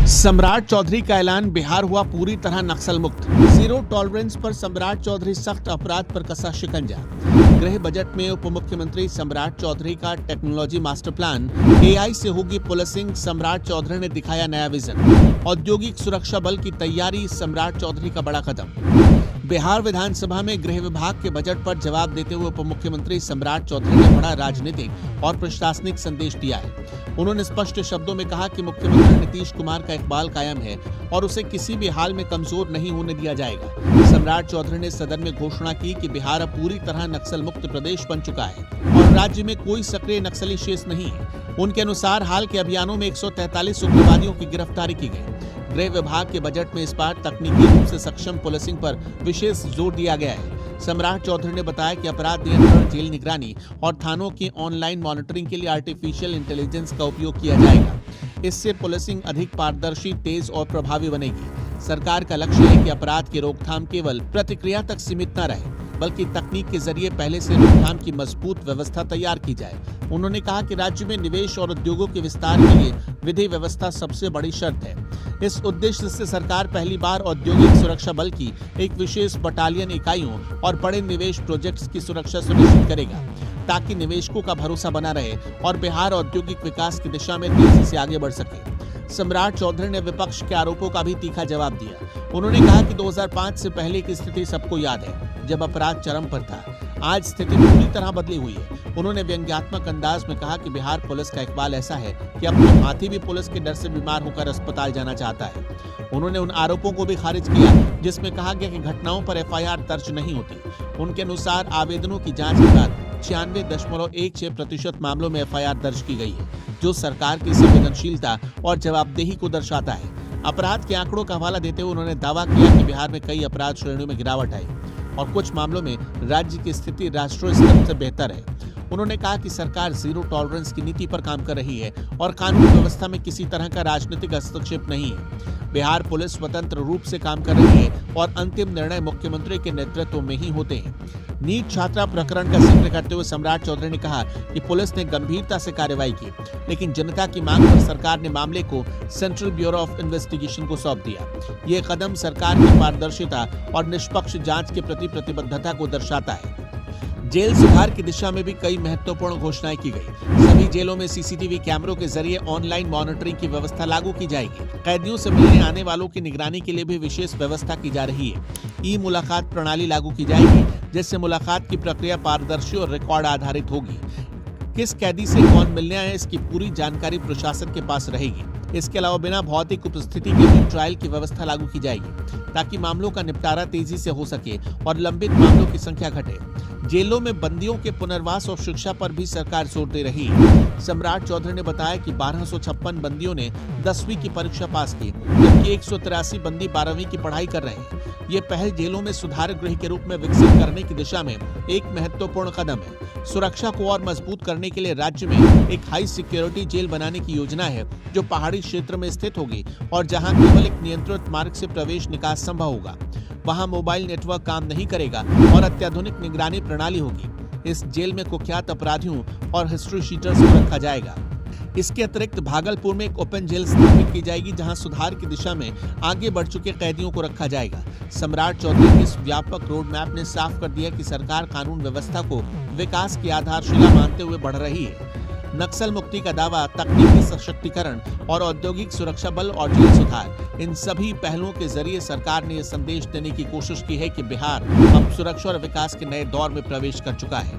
सम्राट चौधरी का ऐलान, बिहार हुआ पूरी तरह नक्सल मुक्त। जीरो टॉलरेंस पर सम्राट चौधरी, सख्त अपराध पर कसा शिकंजा। गृह बजट में उप मुख्यमंत्री सम्राट चौधरी का टेक्नोलॉजी मास्टर प्लान, एआई से होगी पुलिसिंग। सम्राट चौधरी ने दिखाया नया विजन। औद्योगिक सुरक्षा बल की तैयारी, सम्राट चौधरी का बड़ा कदम। बिहार विधानसभा में गृह विभाग के बजट पर जवाब देते हुए उप मुख्यमंत्री सम्राट चौधरी ने बड़ा राजनीतिक और प्रशासनिक संदेश दिया है। उन्होंने स्पष्ट शब्दों में कहा कि मुख्यमंत्री नीतीश कुमार का इकबाल कायम है और उसे किसी भी हाल में कमजोर नहीं होने दिया जाएगा। सम्राट चौधरी ने सदन में घोषणा की कि बिहार अब पूरी तरह नक्सल मुक्त प्रदेश बन चुका है और राज्य में कोई सक्रिय नक्सली शेष नहीं है। उनके अनुसार हाल के अभियानों में 143 उग्रवादियों की गिरफ्तारी की गई। गृह विभाग के बजट में इस बार तकनीकी रूप से सक्षम पुलिसिंग पर विशेष जोर दिया गया है। सम्राट चौधरी ने बताया कि अपराध नियंत्रण, जेल निगरानी और थानों की ऑनलाइन मॉनिटरिंग के लिए आर्टिफिशियल इंटेलिजेंस का उपयोग किया जाएगा। इससे पुलिसिंग अधिक पारदर्शी, तेज और प्रभावी बनेगी। सरकार का लक्ष्य है कि अपराध की रोकथाम केवल प्रतिक्रिया तक सीमित न रहे, बल्कि तकनीक के जरिए पहले से रोकथाम की मजबूत व्यवस्था तैयार की जाए। उन्होंने कहा कि राज्य में निवेश और उद्योगों के विस्तार के लिए विधि व्यवस्था सबसे बड़ी शर्त है। इस उद्देश्य से सरकार पहली बार औद्योगिक सुरक्षा बल की एक विशेष बटालियन इकाइयों और बड़े निवेश प्रोजेक्ट्स की सुरक्षा सुनिश्चित करेगा, ताकि निवेशकों का भरोसा बना रहे और बिहार औद्योगिक विकास की दिशा में तेजी से आगे बढ़ सके। सम्राट चौधरी ने विपक्ष के आरोपों का भी तीखा जवाब दिया। उन्होंने कहा कि 2005 से पहले की स्थिति सबको याद है, जब अपराध चरम पर था। आज स्थिति पूरी तरह बदली हुई है। उन्होंने व्यंग्यात्मक अंदाज में कहा कि बिहार पुलिस का इकबाल ऐसा है कि अब तो हाथी भी पुलिस के डर से बीमार होकर अस्पताल जाना चाहता है। उन्होंने उन आरोपों को भी खारिज किया जिसमें कहा गया कि घटनाओं पर एफआईआर दर्ज नहीं होती। उनके अनुसार आवेदनों की जांच के बाद 96.16% मामलों में एफआईआर दर्ज की गई है, जो सरकार की संवेदनशीलता और जवाबदेही को दर्शाता है। अपराध के आंकड़ों का हवाला देते हुए उन्होंने दावा किया कि बिहार में कई अपराध श्रेणियों में गिरावट आई और कुछ मामलों में राज्य की स्थिति राष्ट्रीय स्तर से बेहतर है। उन्होंने कहा कि सरकार जीरो टॉलरेंस की नीति पर काम कर रही है और कानून व्यवस्था में किसी तरह का राजनीतिक हस्तक्षेप नहीं है। बिहार पुलिस स्वतंत्र रूप से काम कर रही है और अंतिम निर्णय मुख्यमंत्री के नेतृत्व में ही होते हैं। नीट छात्रा प्रकरण का जिक्र करते हुए सम्राट चौधरी ने कहा कि पुलिस ने गंभीरता से कार्रवाई की, लेकिन जनता की मांग पर सरकार ने मामले को सेंट्रल ब्यूरो ऑफ इन्वेस्टिगेशन को सौंप दिया। ये कदम सरकार की पारदर्शिता और निष्पक्ष जांच के प्रति प्रतिबद्धता को दर्शाता है। जेल सुधार की दिशा में भी कई महत्वपूर्ण घोषणाएं की गई। सभी जेलों में सीसीटीवी कैमरों के जरिए ऑनलाइन मॉनिटरिंग की व्यवस्था लागू की जाएगी। कैदियों से मिलने आने वालों की निगरानी के लिए भी विशेष व्यवस्था की जा रही है। ई मुलाकात प्रणाली लागू की जाएगी, जिससे मुलाकात की प्रक्रिया पारदर्शी और रिकॉर्ड आधारित होगी। किस कैदी से कौन मिलने आए, इसकी पूरी जानकारी प्रशासन के पास रहेगी। इसके अलावा बिना भौतिक उपस्थिति के भी ट्रायल की व्यवस्था लागू की जाएगी, ताकि मामलों का निपटारा तेजी से हो सके और लंबित मामलों की संख्या घटे। जेलों में बंदियों के पुनर्वास और शिक्षा पर भी सरकार जोर दे रही है। सम्राट चौधरी ने बताया कि 1256 बंदियों ने 10वीं की परीक्षा पास की, जबकि 183 बंदी 12वीं की पढ़ाई कर रहे हैं। ये पहल जेलों में सुधार गृह के रूप में विकसित करने की दिशा में एक महत्वपूर्ण कदम है। सुरक्षा को और मजबूत करने के लिए राज्य में एक हाई सिक्योरिटी जेल बनाने की योजना है, जो पहाड़ी क्षेत्र में स्थित होगी और जहां केवल एक नियंत्रित मार्ग से प्रवेश निकास संभव होगा। वहां मोबाइल नेटवर्क काम नहीं करेगा और अत्याधुनिक निगरानी प्रणाली होगी। इस जेल में कुख्यात अपराधियों और हिस्ट्री शीटर्स को रखा जाएगा। इसके अतिरिक्त भागलपुर में एक ओपन जेल स्थापित की जाएगी, जहां सुधार की दिशा में आगे बढ़ चुके कैदियों को रखा जाएगा। सम्राट चौधरी के इस व्यापक रोड मैप ने साफ कर दिया कि सरकार कानून व्यवस्था को विकास की आधारशिला मानते हुए बढ़ रही है। नक्सल मुक्ति का दावा, तकनीकी सशक्तिकरण और औद्योगिक सुरक्षा बल और जेल सुधार, इन सभी पहलुओं के जरिए सरकार ने यह संदेश देने की कोशिश की है कि बिहार अब सुरक्षा और विकास के नए दौर में प्रवेश कर चुका है।